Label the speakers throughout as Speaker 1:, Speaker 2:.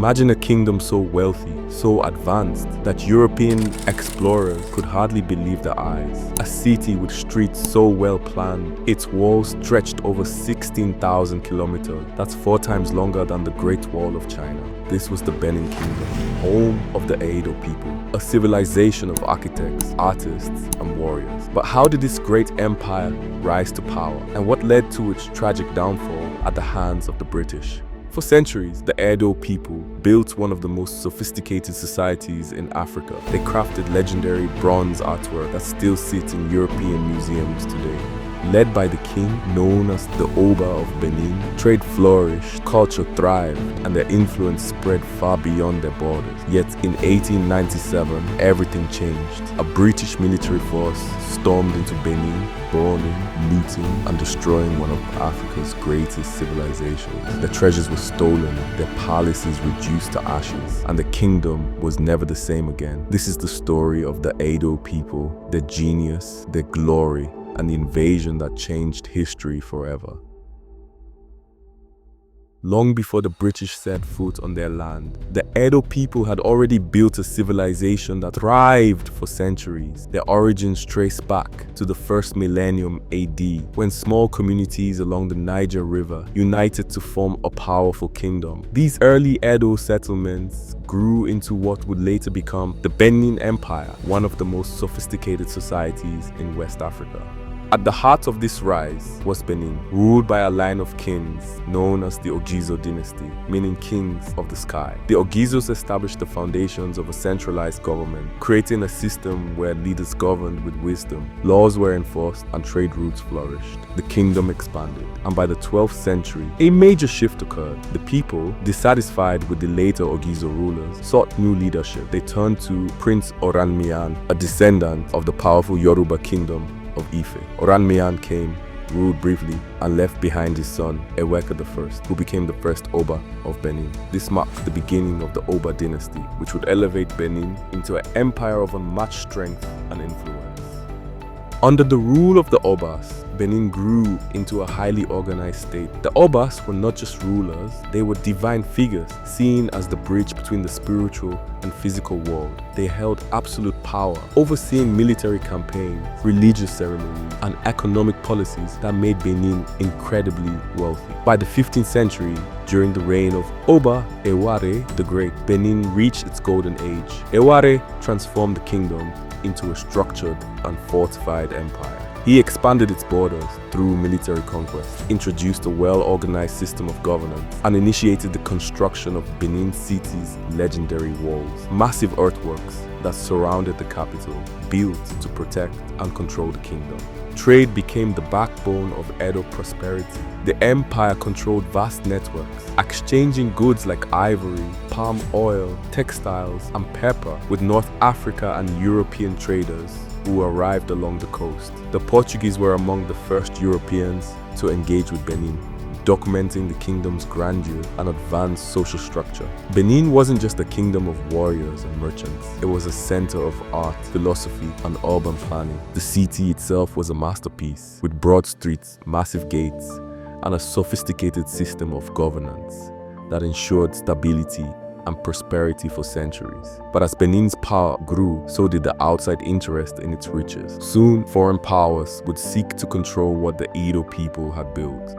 Speaker 1: Imagine a kingdom so wealthy, so advanced, that European explorers could hardly believe their eyes. A city with streets so well planned, its walls stretched over 16,000 kilometers. That's 4 times longer than the Great Wall of China. This was the Benin Kingdom, home of the Edo people, a civilization of architects, artists, and warriors. But how did this great empire rise to power, and what led to its tragic downfall at the hands of the British? For centuries, the Edo people built one of the most sophisticated societies in Africa. They crafted legendary bronze artwork that still sits in European museums today. Led by the king, known as the Obas of Benin, trade flourished, culture thrived, and their influence spread far beyond their borders. Yet in 1897, everything changed. A British military force stormed into Benin, burning, looting, and destroying one of Africa's greatest civilizations. Their treasures were stolen, their palaces reduced to ashes, and the kingdom was never the same again. This is the story of the Edo people, their genius, their glory, and the invasion that changed history forever. Long before the British set foot on their land, the Edo people had already built a civilization that thrived for centuries. Their origins trace back to the first millennium AD, when small communities along the Niger River united to form a powerful kingdom. These early Edo settlements grew into what would later become the Benin Empire, one of the most sophisticated societies in West Africa. At the heart of this rise was Benin, ruled by a line of kings known as the Ogizo dynasty, meaning kings of the sky. The Ogizos established the foundations of a centralized government, creating a system where leaders governed with wisdom, laws were enforced, and trade routes flourished. The kingdom expanded, and by the 12th century, a major shift occurred. The people, dissatisfied with the later Ogizo rulers, sought new leadership. They turned to Prince Oranmiyan, a descendant of the powerful Yoruba kingdom of Ife. Oranmiyan came, ruled briefly, and left behind his son, Eweka I, who became the first Oba of Benin. This marked the beginning of the Oba dynasty, which would elevate Benin into an empire of unmatched strength and influence. Under the rule of the Obas, Benin grew into a highly organized state. The Obas were not just rulers, they were divine figures, seen as the bridge between the spiritual and physical world. They held absolute power, overseeing military campaigns, religious ceremonies, and economic policies that made Benin incredibly wealthy. By the 15th century, during the reign of Oba Eware the Great, Benin reached its golden age. Eware transformed the kingdom into a structured and fortified empire. He expanded its borders through military conquest, introduced a well-organized system of governance, and initiated the construction of Benin City's legendary walls, massive earthworks that surrounded the capital, built to protect and control the kingdom. Trade became the backbone of Edo prosperity. The empire controlled vast networks, exchanging goods like ivory, palm oil, textiles, and pepper with North Africa and European traders who arrived along the coast. The Portuguese were among the first Europeans to engage with Benin, documenting the kingdom's grandeur and advanced social structure. Benin wasn't just a kingdom of warriors and merchants. It was a center of art, philosophy, and urban planning. The city itself was a masterpiece, with broad streets, massive gates, and a sophisticated system of governance that ensured stability and prosperity for centuries. But as Benin's power grew, so did the outside interest in its riches. Soon, foreign powers would seek to control what the Edo people had built.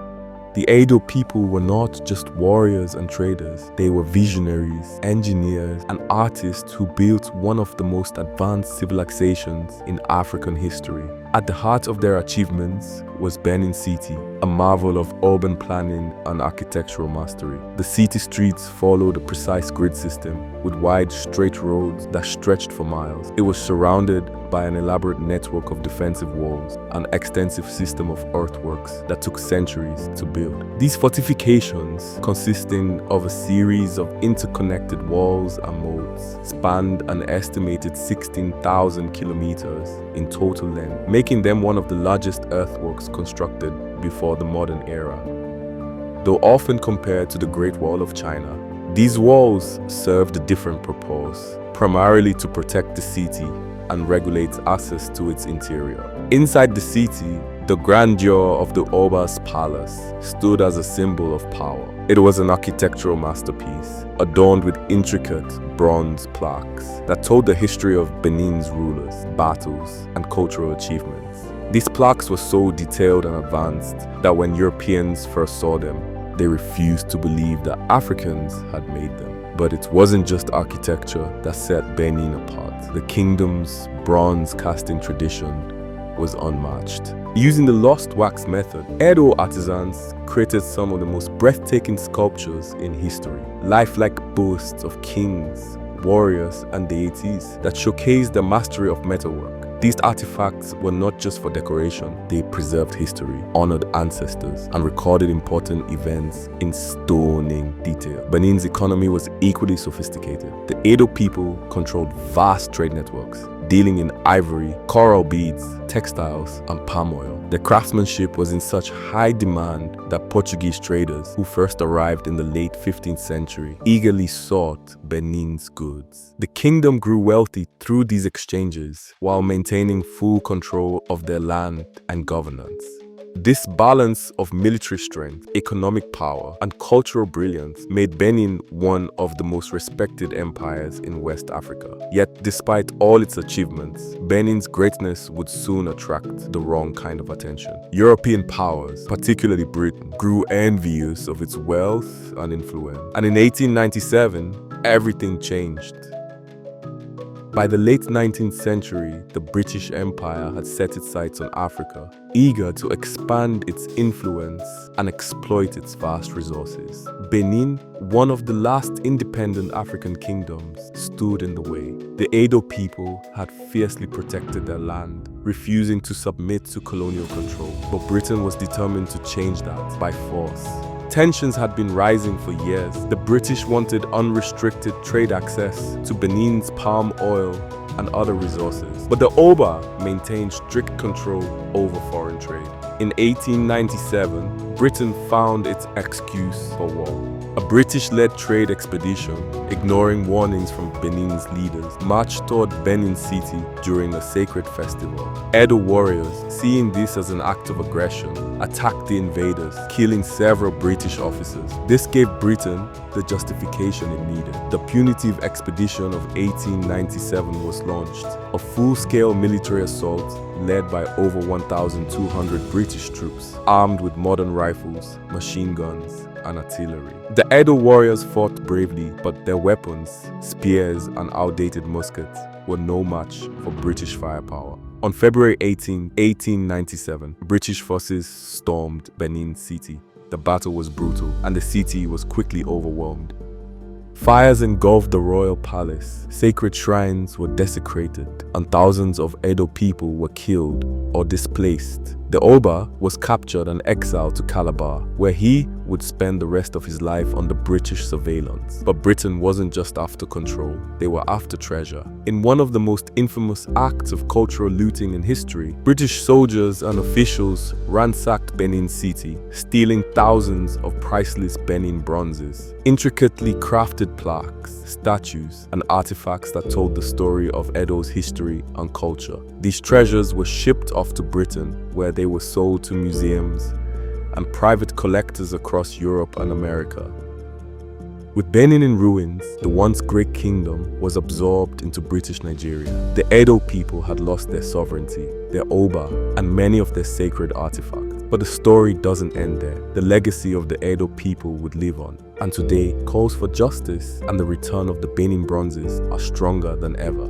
Speaker 1: The Edo people were not just warriors and traders. They were visionaries, engineers, and artists who built one of the most advanced civilizations in African history. At the heart of their achievements was Benin City, a marvel of urban planning and architectural mastery. The city streets followed a precise grid system with wide, straight roads that stretched for miles. It was surrounded by an elaborate network of defensive walls, an extensive system of earthworks that took centuries to build. These fortifications, consisting of a series of interconnected walls and moats, spanned an estimated 16,000 kilometers in total length, making them one of the largest earthworks constructed before the modern era. Though often compared to the Great Wall of China, these walls served a different purpose, primarily to protect the city and regulate access to its interior. Inside the city, the grandeur of the Obas Palace stood as a symbol of power. It was an architectural masterpiece, adorned with intricate bronze plaques that told the history of Benin's rulers, battles, and cultural achievements. These plaques were so detailed and advanced that when Europeans first saw them, they refused to believe that Africans had made them. But it wasn't just architecture that set Benin apart. The kingdom's bronze casting tradition was unmatched. Using the lost wax method, Edo artisans created some of the most breathtaking sculptures in history, lifelike boasts of kings, warriors, and deities that showcased the mastery of metalwork. These artifacts were not just for decoration, they preserved history, honored ancestors, and recorded important events in stunning detail. Benin's economy was equally sophisticated. The Edo people controlled vast trade networks, dealing in ivory, coral beads, textiles, and palm oil. The craftsmanship was in such high demand that Portuguese traders who first arrived in the late 15th century eagerly sought Benin's goods. The kingdom grew wealthy through these exchanges while maintaining full control of their land and governance. This balance of military strength, economic power, and cultural brilliance made Benin one of the most respected empires in West Africa. Yet, despite all its achievements, Benin's greatness would soon attract the wrong kind of attention. European powers, particularly Britain, grew envious of its wealth and influence. And in 1897, everything changed. By the late 19th century, the British Empire had set its sights on Africa, eager to expand its influence and exploit its vast resources. Benin, one of the last independent African kingdoms, stood in the way. The Edo people had fiercely protected their land, refusing to submit to colonial control, but Britain was determined to change that by force. Tensions had been rising for years. The British wanted unrestricted trade access to Benin's palm oil and other resources, but the Oba maintained strict control over foreign trade. In 1897, Britain found its excuse for war. A British-led trade expedition, ignoring warnings from Benin's leaders, marched toward Benin City during a sacred festival. Edo warriors, seeing this as an act of aggression, attacked the invaders, killing several British officers. This gave Britain the justification it needed. The punitive expedition of 1897 was launched, a full-scale military assault led by over 1,200 British troops, armed with modern rifles, machine guns, and artillery. The Edo warriors fought bravely, but their weapons, spears and outdated muskets, were no match for British firepower. On February 18, 1897, British forces stormed Benin City. The battle was brutal, and the city was quickly overwhelmed. Fires engulfed the royal palace, sacred shrines were desecrated, and thousands of Edo people were killed or displaced. The Oba was captured and exiled to Calabar, where he would spend the rest of his life under British surveillance. But Britain wasn't just after control, they were after treasure. In one of the most infamous acts of cultural looting in history, British soldiers and officials ransacked Benin City, stealing thousands of priceless Benin bronzes, intricately crafted plaques, statues, and artifacts that told the story of Edo's history and culture. These treasures were shipped off to Britain, where they were sold to museums and private collectors across Europe and America. With Benin in ruins, the once great kingdom was absorbed into British Nigeria. The Edo people had lost their sovereignty, their Oba, and many of their sacred artifacts. But the story doesn't end there. The legacy of the Edo people would live on, and today calls for justice and the return of the Benin bronzes are stronger than ever.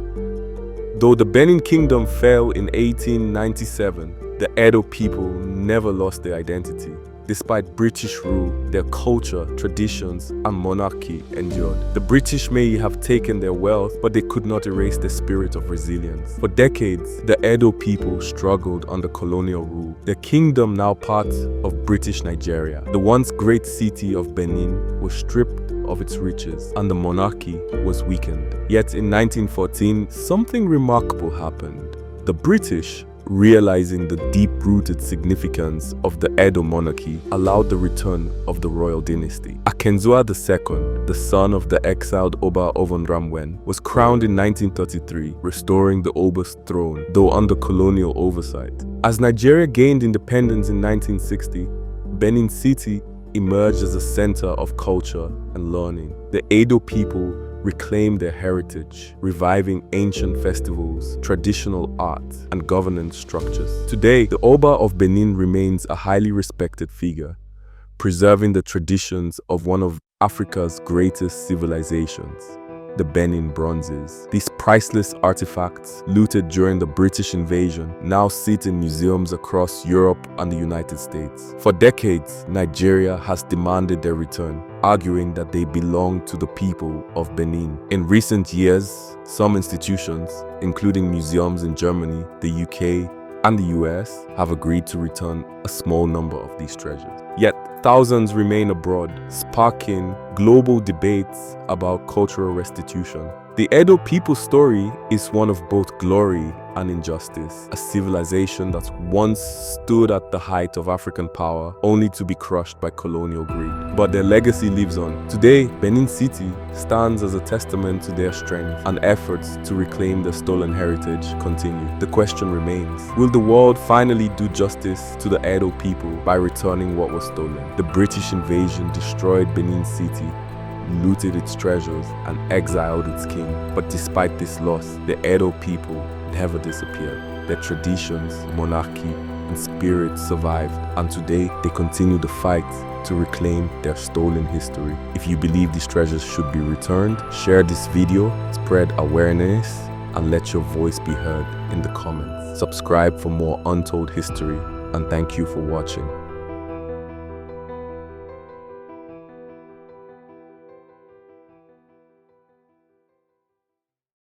Speaker 1: Though the Benin Kingdom fell in 1897, the Edo people never lost their identity. Despite British rule, their culture, traditions, and monarchy endured. The British may have taken their wealth, but they could not erase the spirit of resilience. For decades, the Edo people struggled under colonial rule. Their kingdom, now part of British Nigeria, the once great city of Benin, was stripped of its riches, and the monarchy was weakened. Yet in 1914, something remarkable happened. The British, realizing the deep-rooted significance of the Edo monarchy, allowed the return of the royal dynasty. Akenzua II, the son of the exiled Oba Ovonramwen, was crowned in 1933, restoring the Obas throne, though under colonial oversight. As Nigeria gained independence in 1960, Benin City emerged as a center of culture and learning. The Edo people reclaimed their heritage, reviving ancient festivals, traditional art, and governance structures. Today, the Oba of Benin remains a highly respected figure, preserving the traditions of one of Africa's greatest civilizations, the Benin bronzes. These priceless artifacts, looted during the British invasion, now sit in museums across Europe and the United States. For decades, Nigeria has demanded their return, arguing that they belong to the people of Benin. In recent years, some institutions, including museums in Germany, the UK, and the US, have agreed to return a small number of these treasures. Yet, thousands remain abroad, sparking global debates about cultural restitution. The Edo people's story is one of both glory and injustice, a civilization that once stood at the height of African power, only to be crushed by colonial greed. But their legacy lives on. Today, Benin City stands as a testament to their strength, and efforts to reclaim their stolen heritage continue. The question remains, will the world finally do justice to the Edo people by returning what was stolen? The British invasion destroyed Benin City, looted its treasures, and exiled its king. But despite this loss, the Edo people never disappeared. Their traditions, monarchy, and spirit survived, and today they continue the fight to reclaim their stolen history. If you believe these treasures should be returned, share this video, spread awareness, and let your voice be heard in the comments. Subscribe for more untold history, and thank you for watching.